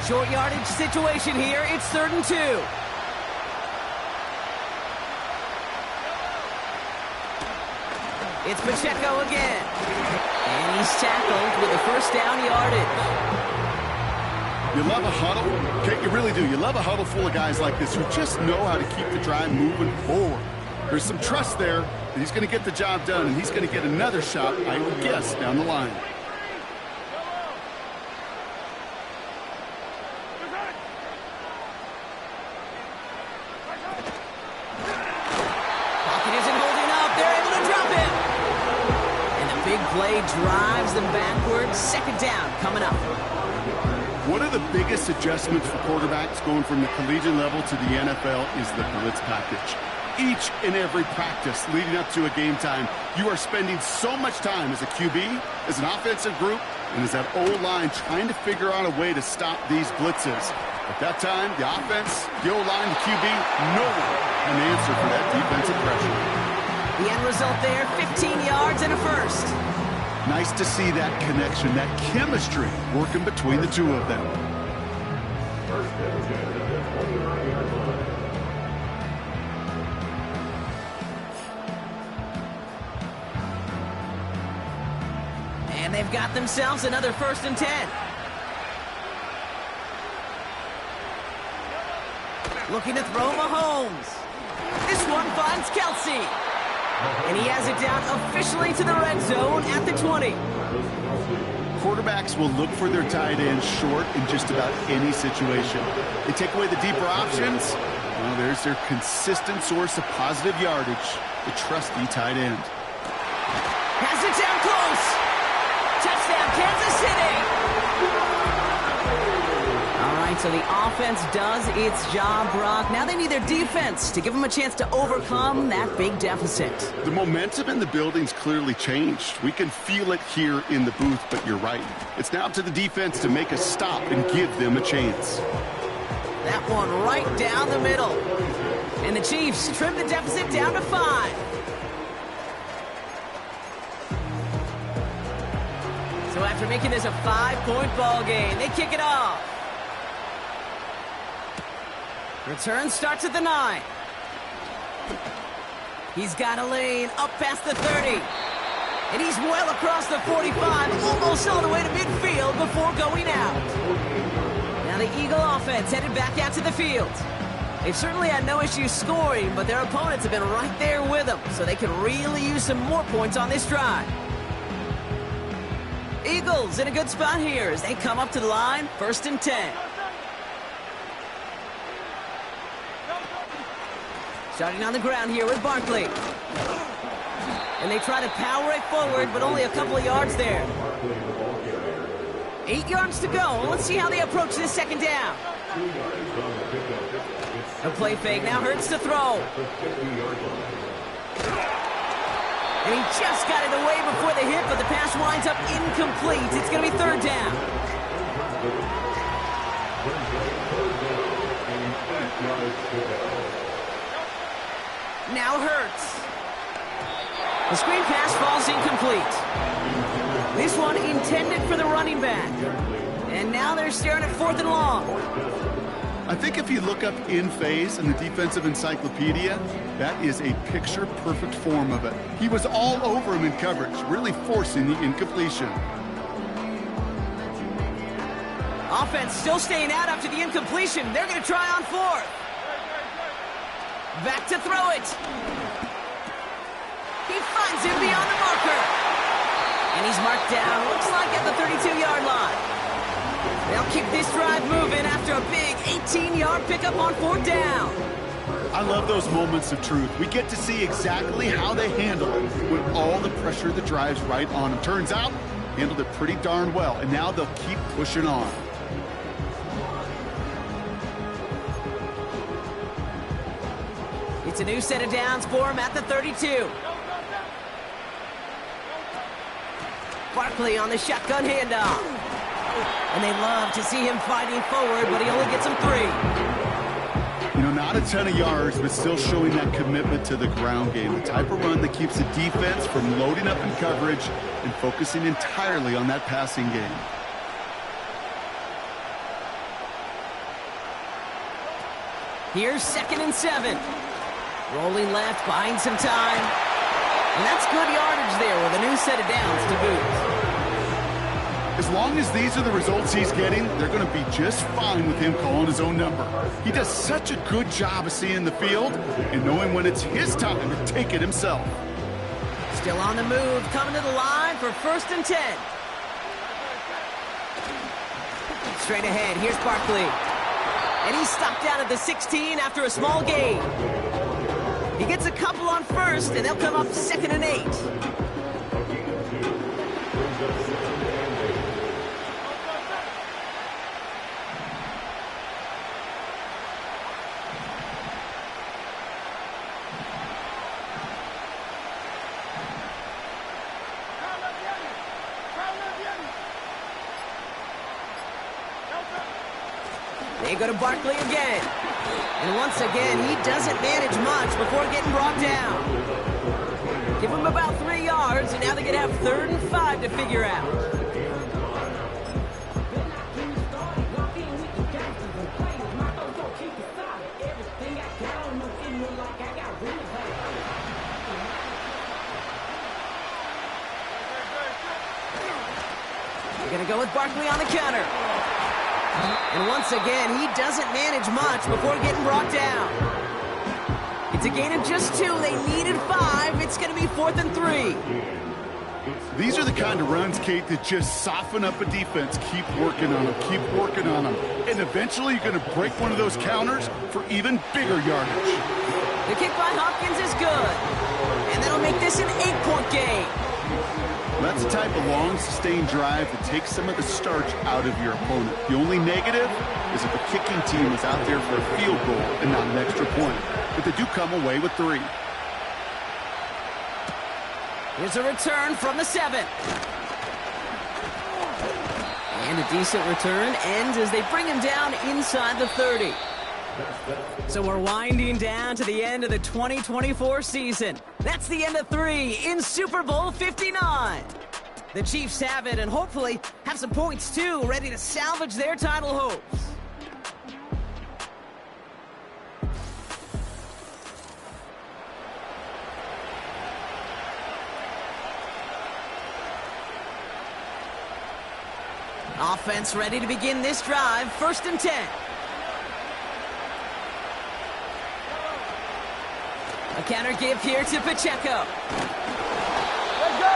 Short yardage situation here. It's 3rd and 2. It's Pacheco again. And he's tackled with a first down yardage. You love a huddle? Okay, you really do. You love a huddle full of guys like this who just know how to keep the drive moving forward. There's some trust there that he's going to get the job done, and he's going to get another shot, I would guess, down the line. Play drives them backwards. 2nd down coming up. One of the biggest adjustments for quarterbacks going from the collegiate level to the NFL is the blitz package. Each and every practice leading up to a game time, you are spending so much time as a QB, as an offensive group, and as that O-line trying to figure out a way to stop these blitzes. At that time, the offense, the O-line, the QB, no one can answer for that defensive pressure. The end result there, 15 yards and a first. Nice to see that connection, that chemistry working between the two of them. And they've got themselves another 1st and 10. Looking to throw Mahomes. This one finds Kelsey. And he has it down officially to the red zone at the 20. Quarterbacks will look for their tight end short in just about any situation. They take away the deeper options. Well, there's their consistent source of positive yardage, the trusty tight end. Has it down close. Touchdown, Kansas City. All right, so the offense does its job, Brock. Now they need their defense to give them a chance to overcome that big deficit. The momentum in the building's clearly changed. We can feel it here in the booth, but you're right. It's now up to the defense to make a stop and give them a chance. That one right down the middle. And the Chiefs trim the deficit down to 5. So after making this a 5-point ball game, they kick it off. Return starts at the 9. He's got a lane up past the 30. And he's well across the 45, almost all the way to midfield before going out. Now the Eagle offense headed back out to the field. They've certainly had no issue scoring, but their opponents have been right there with them, so they could really use some more points on this drive. Eagles in a good spot here as they come up to the line, 1st and 10. Starting on the ground here with Barkley. And they try to power it forward, but only a couple of yards there. 8 yards to go. Let's see how they approach this 2nd down. A play fake now hurts to throw. And he just got it away before the hit, but the pass winds up incomplete. It's going to be 3rd down. Now Hurts. The screen pass falls incomplete. This one intended for the running back. And now they're staring at 4th and long. I think if you look up in phase in the defensive encyclopedia, that is a picture-perfect form of it. He was all over him in coverage, really forcing the incompletion. Offense still staying out after the incompletion. They're going to try on 4th. Back to throw it. He finds him beyond the marker. And he's marked down, looks like at the 32-yard line. They'll keep this drive moving after a big 18-yard pickup on 4th down. I love those moments of truth. We get to see exactly how they handle it when all the pressure that drives right on them. Turns out, handled it pretty darn well, and now they'll keep pushing on. It's a new set of downs for him at the 32. Barkley on the shotgun handoff. And they love to see him fighting forward, but he only gets them 3. You know, not a ton of yards, but still showing that commitment to the ground game. The type of run that keeps the defense from loading up in coverage and focusing entirely on that passing game. Here's 2nd and 7. Rolling left, buying some time. And that's good yardage there with a new set of downs to boot. As long as these are the results he's getting, they're going to be just fine with him calling his own number. He does such a good job of seeing the field and knowing when it's his time to take it himself. Still on the move, coming to the line for 1st and 10. Straight ahead, here's Barkley. And he's stopped down at the 16 after a small gain. He gets a couple on 1st, and they'll come up 2nd and 8. They go to Barkley again. And once again, he doesn't manage much before getting brought down. Give him about 3 yards, and now they're going to have 3rd and 5 to figure out. Gonna go with Barkley on the counter. And once again, he doesn't manage much before getting brought down. It's a gain of just 2. They needed 5. It's gonna be 4th and 3. These are the kind of runs, Kate, that just soften up a defense. Keep working on them, keep working on them. And eventually you're going to break one of those counters for even bigger yardage. The kick by Hopkins is good. And that'll make this an 8-point game. That's the type of long, sustained drive that takes some of the starch out of your opponent. The only negative is if the kicking team is out there for a field goal and not an extra point. But they do come away with 3. Here's a return from the 7. And a decent return ends as they bring him down inside the 30. So we're winding down to the end of the 2024 season. That's the end of 3 in Super Bowl 59. The Chiefs have it and hopefully have some points too, ready to salvage their title hopes. Offense ready to begin this drive. 1st and 10. A counter give here to Pacheco. Let's go!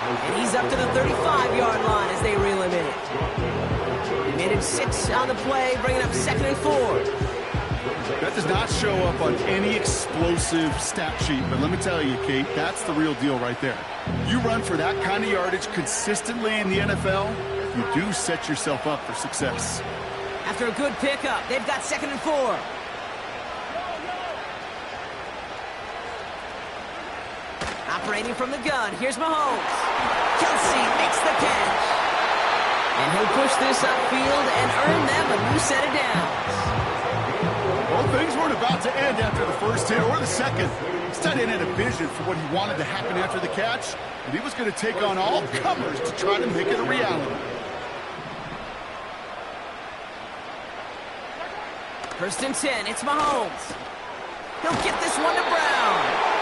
And he's up to the 35-yard line as they reel him in. He made it 6 on the play, bringing up 2nd and 4. That does not show up on any explosive stat sheet, but let me tell you, Kate, that's the real deal right there. You run for that kind of yardage consistently in the NFL, you do set yourself up for success. After a good pickup, they've got 2nd and 4. Operating from the gun, here's Mahomes. Kelsey makes the catch. And he'll push this upfield and earn them a new set of downs. Well, things weren't about to end after the first hit or the second. This tight end had a vision for what he wanted to happen after the catch, and he was going to take on all comers to try to make it a reality. 1st and 10, it's Mahomes. He'll get this one to Brown.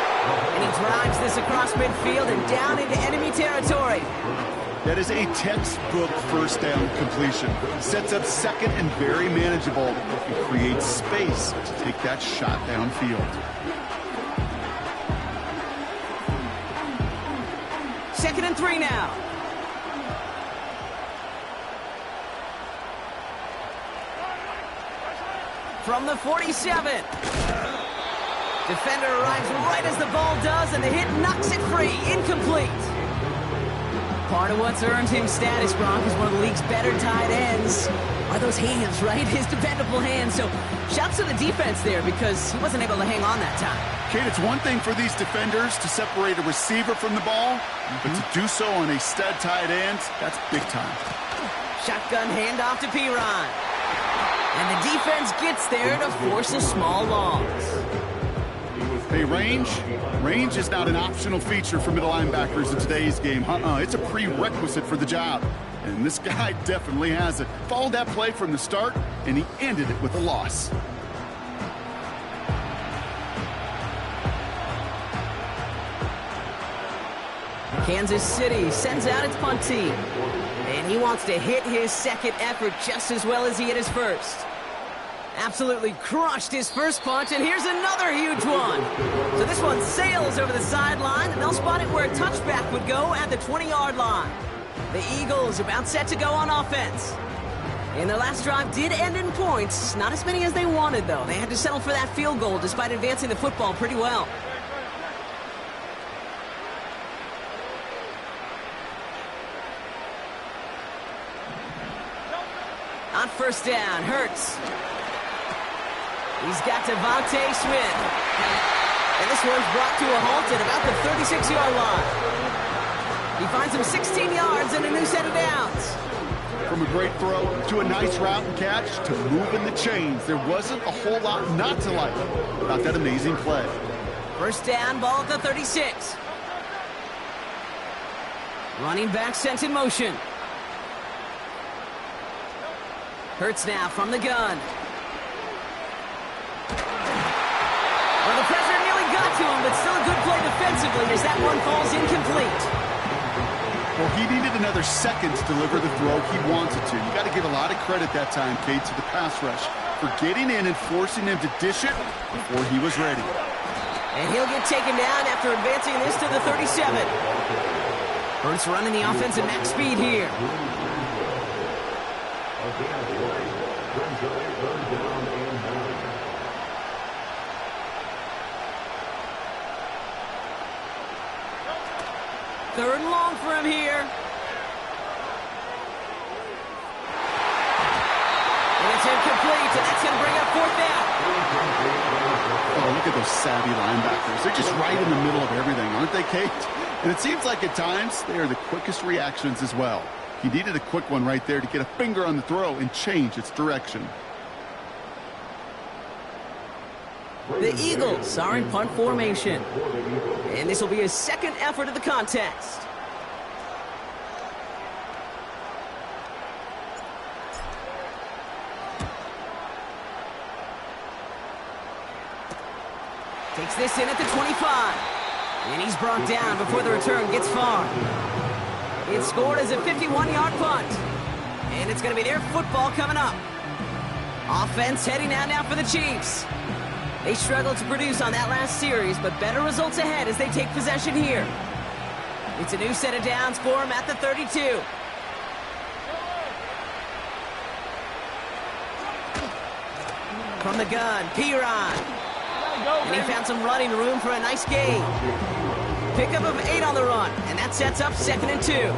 And he drives this across midfield and down into enemy territory. That is a textbook first down completion. Sets up 2nd and very manageable and creates space to take that shot downfield. 2nd and 3 now. From the 47. Defender arrives right as the ball does, and the hit knocks it free. Incomplete. Part of what's earned him status, Gronk, is one of the league's better tight ends. Are those hands, right? His dependable hands. So shouts to the defense there because he wasn't able to hang on that time. Kate, it's one thing for these defenders to separate a receiver from the ball, but to do so on a stud tight end, that's big time. Shotgun handoff to Piron. And the defense gets there to force a small loss. Hey, range is not an optional feature for middle linebackers in today's game. It's a prerequisite for the job. And this guy definitely has it. Followed that play from the start, and he ended it with a loss. Kansas City sends out its punt team. And he wants to hit his 2nd effort just as well as he hit his 1st. Absolutely crushed his first punch, and here's another huge one. So this one sails over the sideline, and they'll spot it where a touchback would go at the 20-yard line. The Eagles about set to go on offense. And their last drive did end in points. Not as many as they wanted, though. They had to settle for that field goal despite advancing the football pretty well. On 1st down, Hurts. He's got Devontae Smith. And this one's brought to a halt at about the 36-yard line. He finds him 16 yards and a new set of downs. From a great throw to a nice route and catch to moving the chains, there wasn't a whole lot not to like about that amazing play. 1st down, ball at the 36. Running back sent in motion. Hurts now from the gun. Well, the pressure nearly got to him, but still a good play defensively as that one falls incomplete. Well, he needed another second to deliver the throw he wanted to. You got to give a lot of credit that time, Kate, to the pass rush for getting in and forcing him to dish it before he was ready. And he'll get taken down after advancing this to the 37. Hurts running the offense at max speed here. Third and long for him here. And it's incomplete, and that's going to bring up fourth down. Oh, look at those savvy linebackers. They're just right in the middle of everything, aren't they, Kate? And it seems like at times they are the quickest reactions as well. He needed a quick one right there to get a finger on the throw and change its direction. The Eagles are in punt formation. And this will be his second effort of the contest. Takes this in at the 25. And he's brought down before the return gets far. It's scored as a 51-yard punt. And it's going to be their football coming up. Offense heading out now for the Chiefs. They struggled to produce on that last series, but better results ahead as they take possession here. It's a new set of downs for him at the 32. From the gun, Piron. And he found some running room for a nice gain. Pickup of 8 on the run, and that sets up 2nd and 2.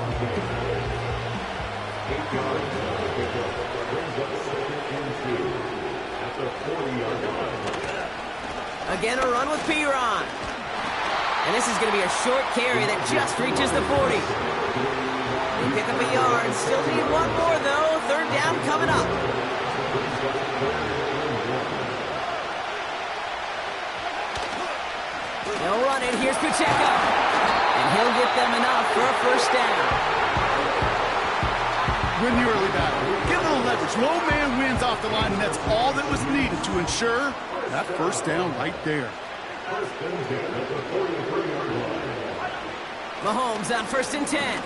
Again, a run with Piron. And this is going to be a short carry that just reaches the 40. They pick up a yard. Still need one more, though. Third down coming up. No running. Here's Pacheco. And he'll get them enough for a first down. Win the early battle. Get a little leverage. Low man wins off the line, and that's all that was needed to ensure that first down right there. Mahomes on 1st and 10.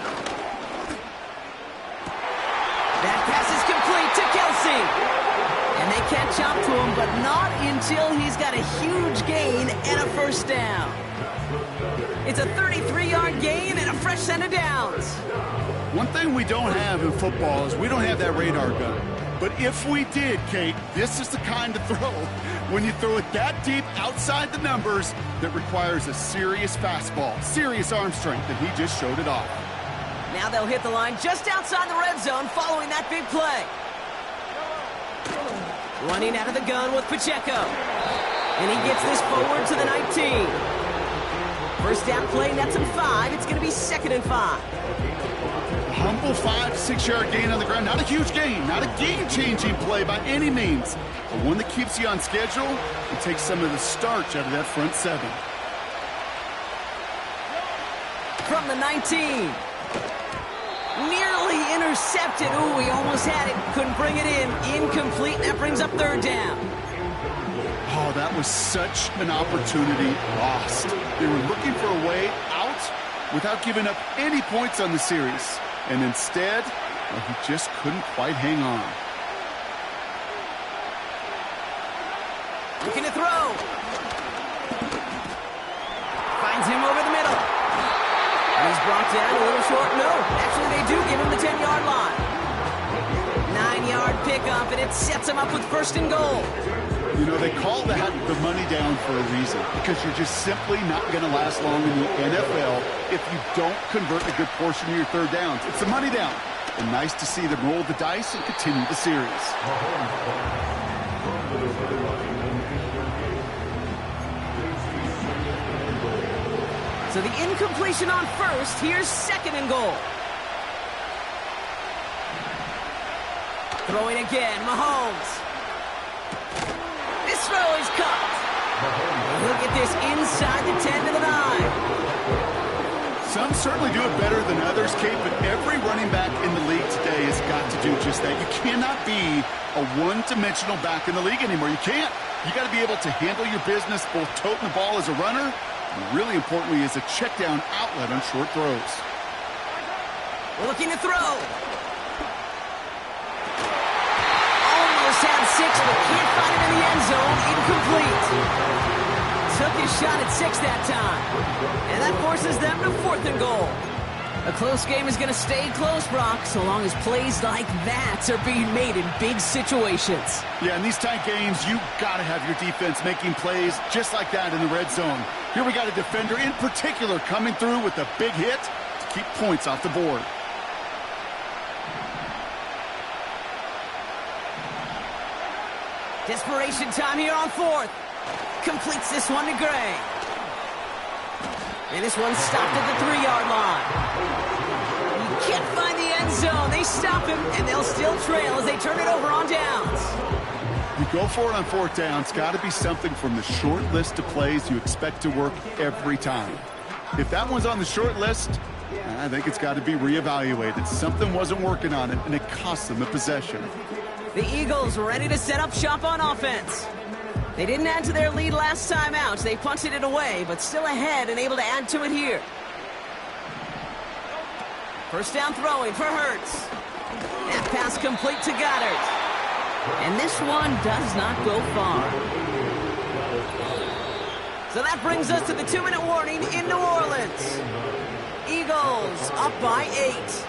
That pass is complete to Kelsey. And they catch up to him, but not until he's got a huge gain and a first down. It's a 33-yard gain and a fresh set of downs. One thing we don't have in football is we don't have that radar gun. But if we did, Kate, this is the kind of throw when you throw it that deep outside the numbers that requires a serious fastball, serious arm strength, and he just showed it off. Now they'll hit the line just outside the red zone following that big play. Running out of the gun with Pacheco. And he gets this forward to the 19. First down play, nets him 5. It's going to be 2nd and 5. Humble 5 to 6 yard gain on the ground. Not a huge gain, not a game-changing play by any means, but one that keeps you on schedule and takes some of the starch out of that front 7. From the 19. Nearly intercepted. Ooh, he almost had it. Couldn't bring it in. Incomplete, and that brings up 3rd down. Oh, that was such an opportunity lost. They were looking for a way out without giving up any points on the series. And instead, well, he just couldn't quite hang on. Looking to throw. Finds him over the middle. And he's brought down a little short. No, actually they do give him the 10-yard line. 9-yard pickup, and it sets him up with 1st and goal. You know, they call that the money down for a reason, because you're just simply not going to last long in the NFL if you don't convert a good portion of your 3rd downs. It's the money down. And nice to see them roll the dice and continue the series. So the incompletion on 1st. Here's 2nd and goal. Throwing again, Mahomes. This throw is caught. He'll get this inside the 10 to the 9. Some certainly do it better than others, Kate, but every running back in the league today has got to do just that. You cannot be a one-dimensional back in the league anymore. You can't. You got to be able to handle your business, both toting the ball as a runner, and really importantly as a check-down outlet on short throws. Looking to throw. Almost had 6, but can't find him in the end zone. Incomplete. Took his shot at 6 that time. And that forces them to 4th and goal. A close game is going to stay close, Brock, so long as plays like that are being made in big situations. Yeah, in these tight games, you got to have your defense making plays just like that in the red zone. Here we got a defender in particular coming through with a big hit to keep points off the board. Desperation time here on 4th. Completes this one to Gray. And this one's stopped at the 3-yard line. He can't find the end zone. They stop him, and they'll still trail as they turn it over on downs. You go for it on 4th down. It's got to be something from the short list of plays you expect to work every time. If that one's on the short list, I think it's got to be reevaluated. Something wasn't working on it, and it cost them a possession. The Eagles ready to set up shop on offense. They didn't add to their lead last time out. They punted it away, but still ahead and able to add to it here. First down throwing for Hurts. That pass complete to Goddard. And this one does not go far. So that brings us to the 2-minute warning in New Orleans. Eagles up by 8.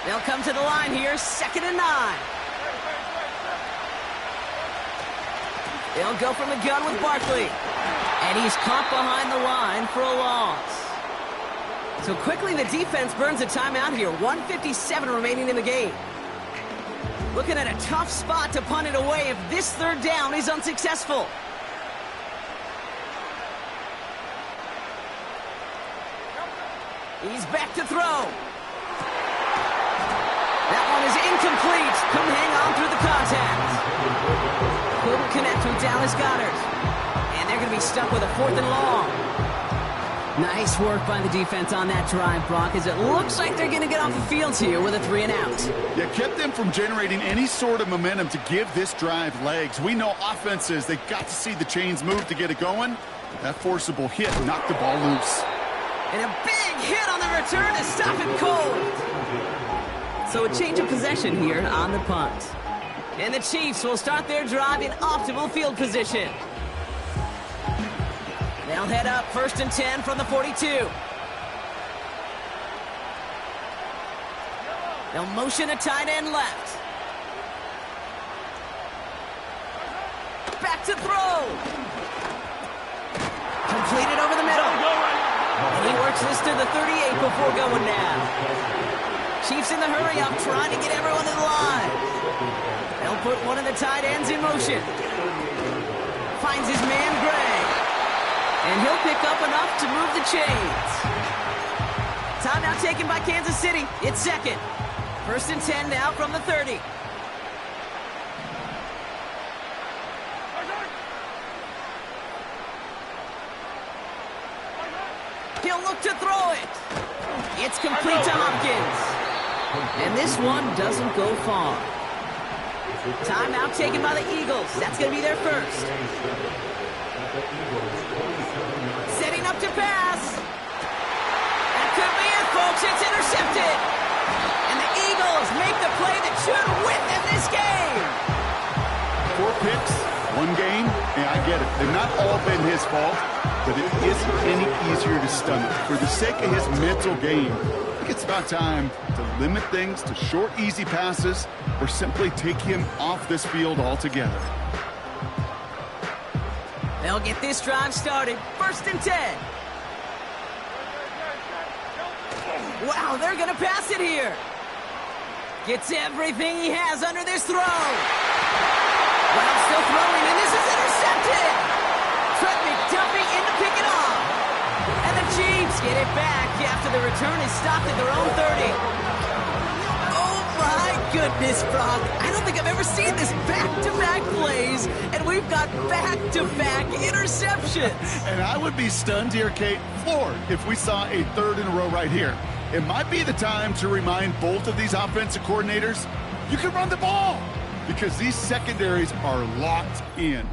They'll come to the line here, 2nd and 9. They'll go from the gun with Barkley. And he's caught behind the line for a loss. So quickly the defense burns a timeout here. 1:57 remaining in the game. Looking at a tough spot to punt it away if this 3rd down is unsuccessful. He's back to throw. That one is incomplete. Couldn't hang on through the contact. Couldn't connect with Dallas Goedert. And they're going to be stuck with a 4th and long. Nice work by the defense on that drive, Brock, as it looks like they're going to get off the field here with a 3 and out. Yeah, kept them from generating any sort of momentum to give this drive legs. We know offenses, they got to see the chains move to get it going. That forcible hit knocked the ball loose. And a big hit on the return to stop it cold. So a change of possession here on the punt. And the Chiefs will start their drive in optimal field position. They'll head up 1st and 10 from the 42. They'll motion a tight end left. Back to throw. Completed over the middle. And he works this to the 38 before going down. Chiefs in the hurry up, trying to get everyone in line. They'll put one of the tight ends in motion. Finds his man, Gray. And he'll pick up enough to move the chains. Timeout taken by Kansas City. It's 2nd. 1st and 10 now from the 30. He'll look to throw it. It's complete to Hopkins. And this one doesn't go far. Timeout taken by the Eagles. That's going to be their first. Setting up to pass. That could be it, folks. It's intercepted. And the Eagles make the play that should win them this game. 4 picks, 1 game. Yeah, I get it. They've not all been his fault, but it isn't any easier to stomach. For the sake of his mental game, I think it's about time to limit things to short, easy passes or simply take him off this field altogether. They'll get this drive started. 1st and 10. Wow, they're going to pass it here. Gets everything he has under this throw. Well, still throwing, and this is intercepted. Trent McDuffie in to pick it off. And the Chiefs get it back after the return is stopped at their own 30. Oh, my goodness, Brock. I don't think I've ever seen this back-to-back plays, and we've got back-to-back interceptions. And I would be stunned here, Kate, floored, if we saw a 3rd in a row right here. It might be the time to remind both of these offensive coordinators, you can run the ball, because these secondaries are locked in.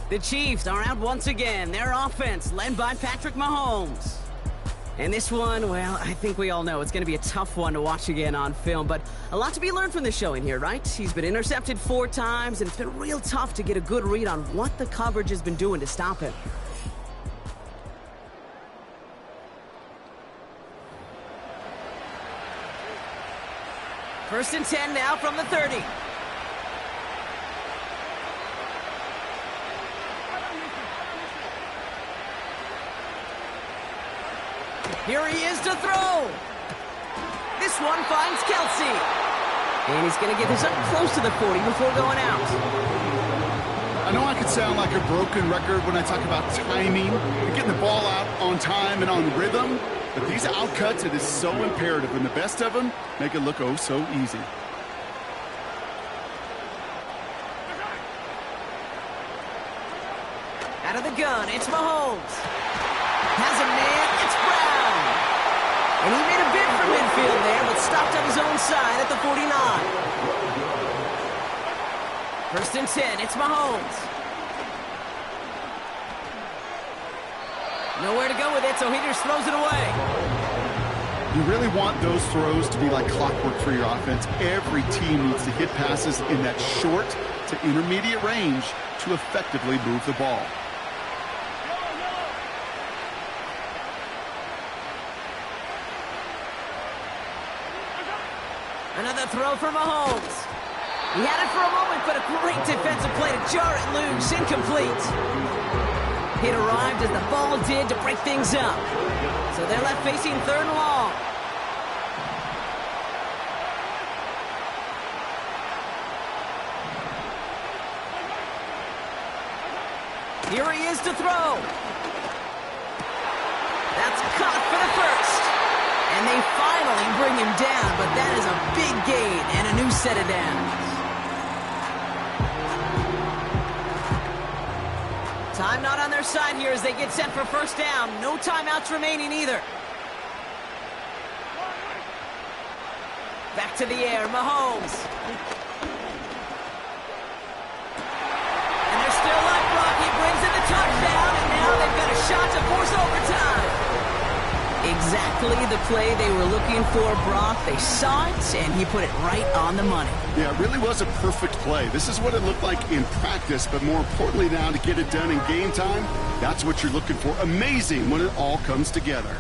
The Chiefs are out once again. Their offense led by Patrick Mahomes. And this one, well, I think we all know it's going to be a tough one to watch again on film, but a lot to be learned from this showing here, right? He's been intercepted 4 times, and it's been real tough to get a good read on what the coverage has been doing to stop him. First and 10 now from the 30. Here he is to throw. This one finds Kelsey. And he's going to get this up close to the 40 before going out. I know I could sound like a broken record when I talk about timing and getting the ball out on time and on rhythm, but these outcuts, it is so imperative, and the best of them make it look oh so easy. Out of the gun, it's Mahomes. Has a man, it's Brown. And he made a bid for midfield there, but stopped on his own side at the 49. First and 10, it's Mahomes. Nowhere to go with it, so he just throws it away. You really want those throws to be like clockwork for your offense. Every team needs to hit passes in that short to intermediate range to effectively move the ball. Another throw for Mahomes. He had it for a moment, but a great defensive play to jar it loose. Incomplete. It arrived as the ball did to break things up. So they're left facing 3rd and long. Here he is to throw. That's caught for the first. And they finally bring him down, but that is a big gain and a new set of downs. Time not on their side here as they get set for first down. No timeouts remaining either. Back to the air, Mahomes. And they're still up, Brock. He brings in the touchdown, and now they've got a shot to force overtime. Exactly the play they were looking for, Brock. They saw it, and he put it right on the money. Yeah, it really was a perfect play. This is what it looked like in practice, but more importantly now to get it done in game time, that's what you're looking for. Amazing when it all comes together.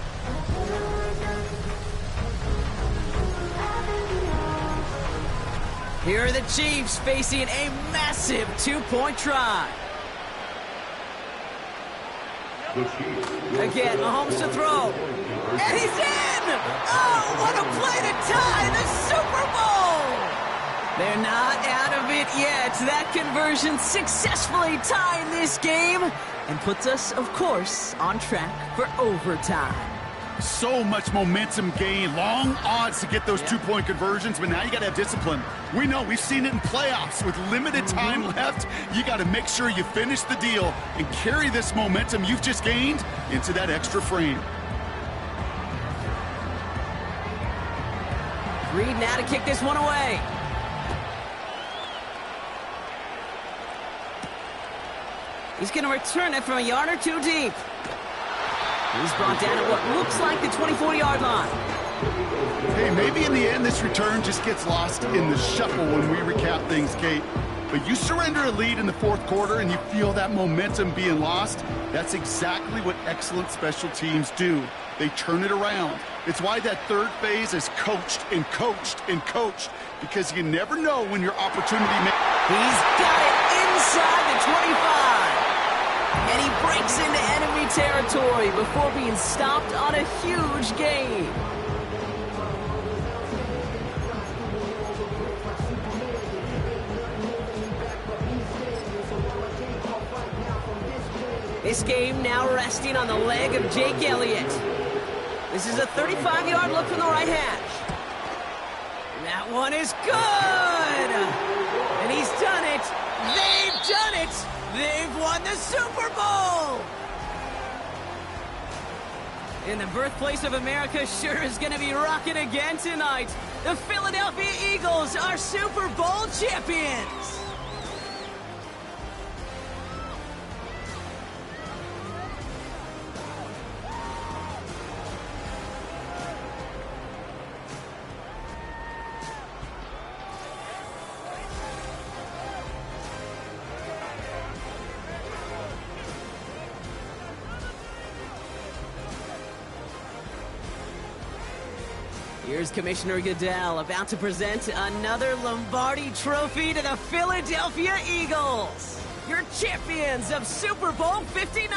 Here are the Chiefs facing a massive 2-point try. Again, Mahomes to throw. And he's in! Oh, what a play to tie the Super Bowl! They're not out of it yet. That conversion successfully tying this game and puts us, of course, on track for overtime. So much momentum gain, long odds to get those 2-point conversions, but now you got to have discipline. We know, we've seen it in playoffs. With limited time left, you got to make sure you finish the deal and carry this momentum you've just gained into that extra frame. Reed now to kick this one away. He's going to return it from a yard or 2 deep. He's brought down at what looks like the 24-yard line. Hey, maybe in the end this return just gets lost in the shuffle when we recap things, Kate. But you surrender a lead in the 4th quarter and you feel that momentum being lost. That's exactly what excellent special teams do. They turn it around. It's why that 3rd phase is coached and coached and coached, because you never know when your opportunity may... He's got it inside the 25. And he breaks into enemy territory before being stopped on a huge gain. This game now resting on the leg of Jake Elliott. This is a 35-yard look from the right hash. That one is good! And he's done it! They've done it! They've won the Super Bowl! And the birthplace of America sure is going to be rocking again tonight. The Philadelphia Eagles are Super Bowl champions! Here's Commissioner Goodell about to present another Lombardi Trophy to the Philadelphia Eagles, your champions of Super Bowl 59.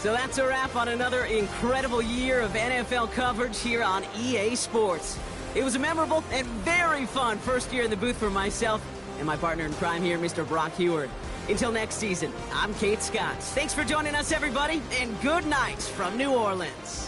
So that's a wrap on another incredible year of NFL coverage here on EA Sports. It was a memorable and very fun first year in the booth for myself and my partner in crime here, Mr. Brock Heward. Until next season, I'm Kate Scott. Thanks for joining us, everybody, and good night from New Orleans.